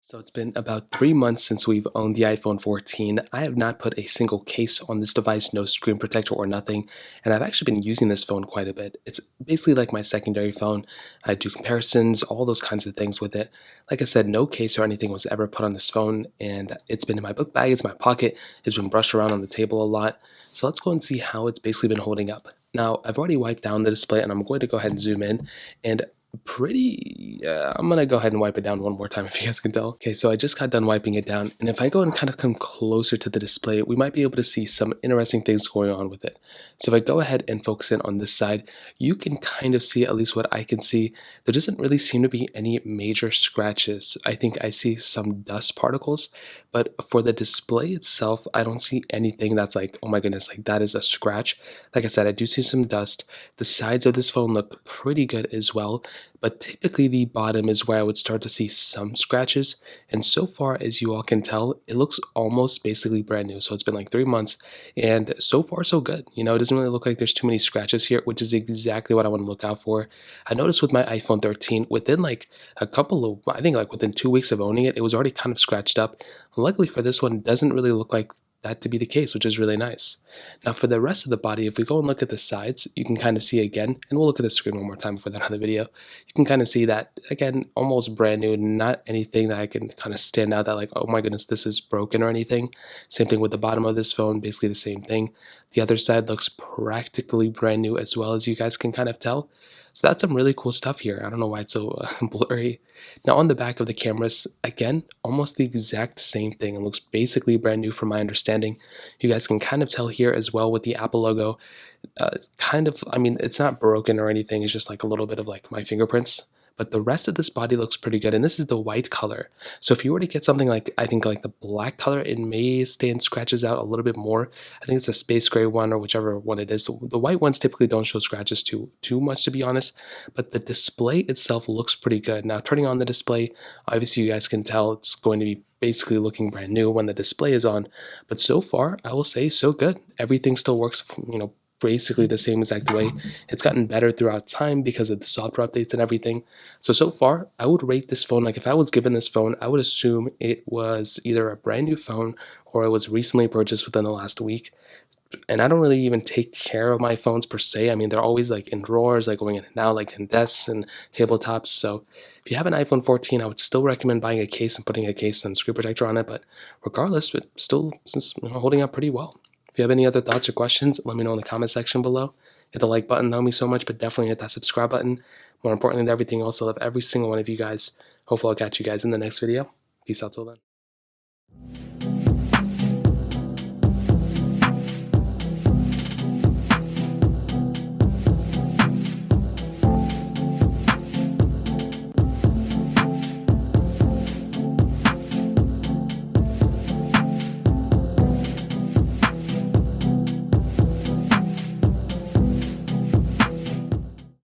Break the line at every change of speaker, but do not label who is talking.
So it's been about 3 months since we've owned the iPhone 14. I have not put a single case on this device, no screen protector or nothing, and I've actually been using this phone quite a bit. It's basically like my secondary phone. I do comparisons, all those kinds of things with it. Like I said, no case or anything was ever put on this phone, and it's been in my book bag, it's in my pocket, it's been brushed around on the table a lot. So let's go and see how it's basically been holding up. Now, I've already wiped down the display, and I'm going to go ahead and zoom in. And I'm gonna go ahead and wipe it down one more time if you guys can tell. Okay, so I just got done wiping it down, and if I go and kind of come closer to the display, we might be able to see some interesting things going on with it. So if I go ahead and focus in on this side, you can kind of see, at least what I can see, there doesn't really seem to be any major scratches. I think I see some dust particles, but for the display itself, I don't see anything that's like, oh my goodness, like that is a scratch. Like I said, I do see some dust. The sides of this phone look pretty good as well, but typically the bottom is where I would start to see some scratches. And so far, as you all can tell, it looks almost basically brand new. So it's been like 3 months, and so far so good. It doesn't really look like there's too many scratches here, which is exactly what I want to look out for. I noticed with my iPhone 13, within like a couple of, I think like within 2 weeks of owning it, it was already kind of scratched up. Luckily for this one, it doesn't really look like that to be the case, which is really nice. Now for the rest of the body, if we go and look at the sides, you can kind of see again, and we'll look at the screen one more time before the end of the video. You can kind of see that, again, almost brand new, not anything that I can kind of stand out that like, oh my goodness, this is broken or anything. Same thing with the bottom of this phone, basically the same thing. The other side looks practically brand new as well, as you guys can kind of tell. So that's some really cool stuff here. I don't know why it's so blurry. Now on the back of the cameras, again, almost the exact same thing. It looks basically brand new from my understanding. You guys can kind of tell here as well with the Apple logo. Kind of, I mean, it's not broken or anything. It's just like a little bit of like my fingerprints. But the rest of this body looks pretty good. And this is the white color. So if you were to get something like, I think like the black color, it may stand scratches out a little bit more. I think it's a space gray one or whichever one it is. The white ones typically don't show scratches too much, to be honest. But the display itself looks pretty good. Now turning on the display, obviously you guys can tell it's going to be basically looking brand new when the display is on. But so far, I will say so good. Everything still works, basically the same exact way. It's gotten better throughout time because of the software updates and everything. So far, I would rate this phone, like if I was given this phone, I would assume it was either a brand new phone or it was recently purchased within the last week. And I don't really even take care of my phones per se. I mean, they're always like in drawers, like going in and out, like in desks and tabletops. So if you have an iPhone 14, I would still recommend buying a case and putting a case and screen protector on it. But regardless, it's still holding up pretty well. If you have any other thoughts or questions, let me know in the comment section below. Hit the like button, that would mean so much, but definitely hit that subscribe button. More importantly than everything else, I love every single one of you guys. Hopefully I'll catch you guys in the next video. Peace out till then.